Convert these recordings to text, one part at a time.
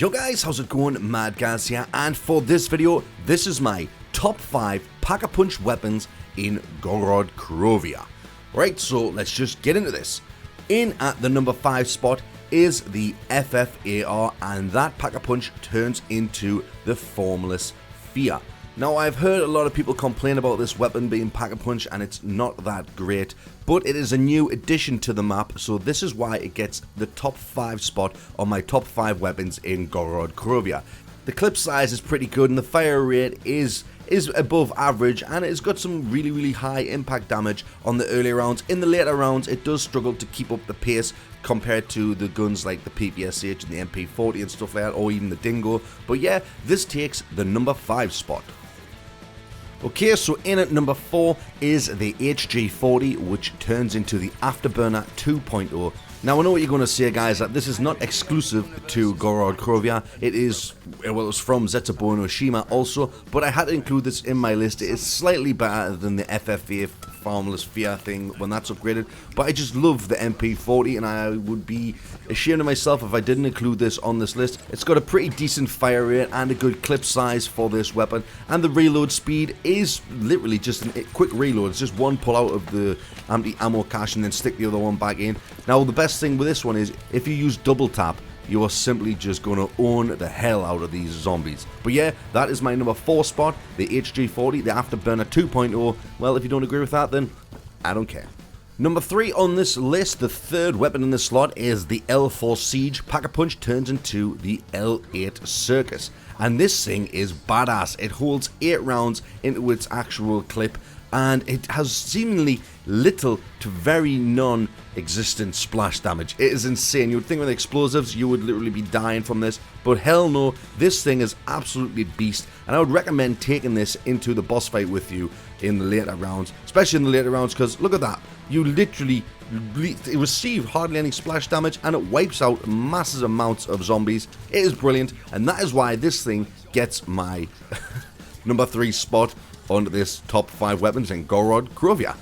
Yo guys, how's it going? Mad Gaz here, and for this video, this is my top 5 Pack-a-Punch weapons in Gorod Krovi. Right, so let's just get into this. In at the number 5 spot is the FFAR, and that Pack-a-Punch turns into the Formless Fear. Now, I've heard a lot of people complain about this weapon being Pack-a-Punch, and it's not that great, but it is a new addition to the map, so this is why it gets the top 5 spot on my top 5 weapons in Gorod Krovi. The clip size is pretty good, and the fire rate is above average, and it's got some really high impact damage on the early rounds. In the later rounds, it does struggle to keep up the pace compared to the guns like the PPSH and the MP40 and stuff like that, or even the Dingo. But yeah, this takes the number 5 spot. Okay, so in at number 4 is the HG40, which turns into the Afterburner 2.0. Now, I know what you're going to say, guys, that this is not exclusive to Gorod Krovi. It is, well, it was from Zetsubo no Shima also, but I had to include this in my list. It is slightly better than the FFA Formless Fear thing when that's upgraded, but I just love the MP40, and I would be ashamed of myself if I didn't include this on this list. It's got a pretty decent fire rate and a good clip size for this weapon, and the reload speed is literally just a quick reload. It's just one pull out of the empty ammo cache and then stick the other one back in. Now, the best thing with this one is if you use double tap, you are simply just going to own the hell out of these zombies. But yeah, that is my number 4 spot, the HG40, the Afterburner 2.0. Well, if you don't agree with that, then I don't care. Number 3 on this list, the third weapon in this slot, is the L4 Siege. Pack-a-Punch turns into the L8 Circus. And this thing is badass. It holds 8 rounds into its actual clip, and it has seemingly little to very non-existent splash damage. It is insane. You would think with explosives you would literally be dying from this, but hell no, this thing is absolutely beast, and I would recommend taking this into the boss fight with you in the later rounds, especially in the later rounds, because look at that. You literally receive hardly any splash damage, and it wipes out massive amounts of zombies. It is brilliant, and that is why this thing gets my number 3 spot on this top 5 weapons in Gorod Krovi.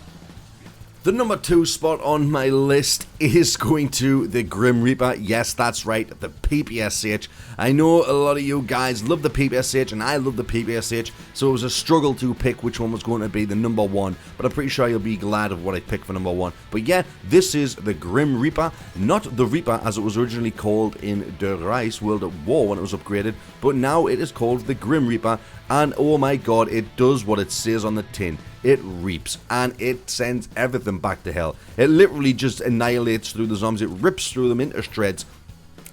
The number 2 spot on my list is going to the Grim Reaper. Yes, that's right, the PPSH. I know a lot of you guys love the PPSH, and I love the PPSH, so it was a struggle to pick which one was going to be the number 1, but I'm pretty sure you'll be glad of what I picked for number 1. But yeah, this is the Grim Reaper, not the Reaper as it was originally called in Der Reich World at War when it was upgraded, but now it is called the Grim Reaper, and oh my god, it does what it says on the tin. It reaps, and it sends everything back to hell. It literally just annihilates through the zombies. It rips through them into shreds.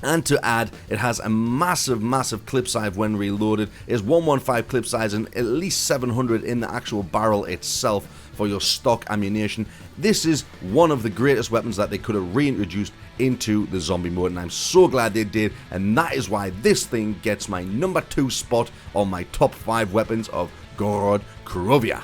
And to add, it has a massive clip size when reloaded. It is 115 clip size and at least 700 in the actual barrel itself for your stock ammunition. This is one of the greatest weapons that they could have reintroduced into the zombie mode, and I'm so glad they did, and that is why this thing gets my number 2 spot on my top 5 weapons of Gorod Krovi.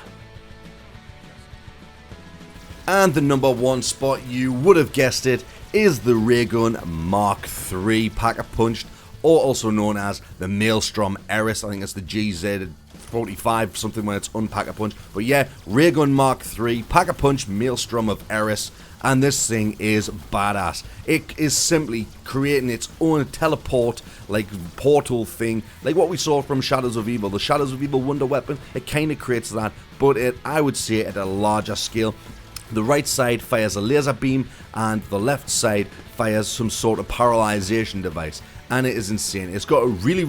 And the number 1 spot, you would have guessed it, is the Ray Gun Mark III Pack-a-Punch, or also known as the Maelstrom Eris. I think it's the GZ45 something when it's Pack-a-Punch. But yeah, Ray Gun Mark III Pack-a-Punch Maelstrom of Eris, and this thing is badass. It is simply creating its own teleport, like portal thing, like what we saw from Shadows of Evil. The Shadows of Evil Wonder Weapon, it kind of creates that, but I would say at a larger scale. The right side fires a laser beam, and the left side fires some sort of paralyzation device, and it is insane. It's got a really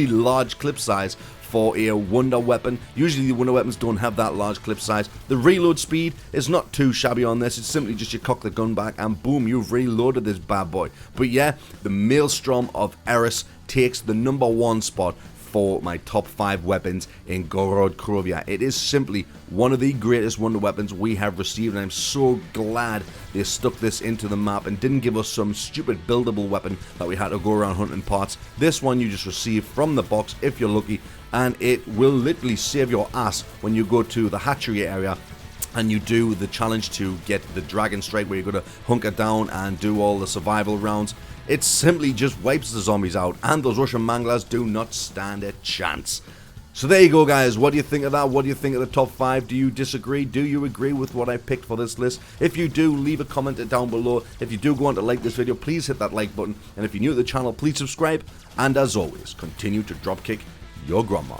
large clip size for a wonder weapon. Usually the wonder weapons don't have that large clip size. The reload speed is not too shabby on this. It's simply just you cock the gun back and boom, you've reloaded this bad boy. But yeah, the Maelstrom of Eris takes the number 1 spot for my top 5 weapons in Gorod Krovi. It is simply one of the greatest wonder weapons we have received, and I'm so glad they stuck this into the map and didn't give us some stupid buildable weapon that we had to go around hunting parts. This one you just receive from the box if you're lucky, and it will literally save your ass when you go to the hatchery area and you do the challenge to get the Dragon Strike, where you're going to hunker down and do all the survival rounds. It simply just wipes the zombies out, and those Russian manglers do not stand a chance. So there you go, guys. What do you think of that? What do you think of the top 5? Do you disagree? Do you agree with what I picked for this list? If you do, leave a comment down below. If you do go on to like this video, please hit that like button. And if you're new to the channel, please subscribe. And as always, continue to dropkick your grandma.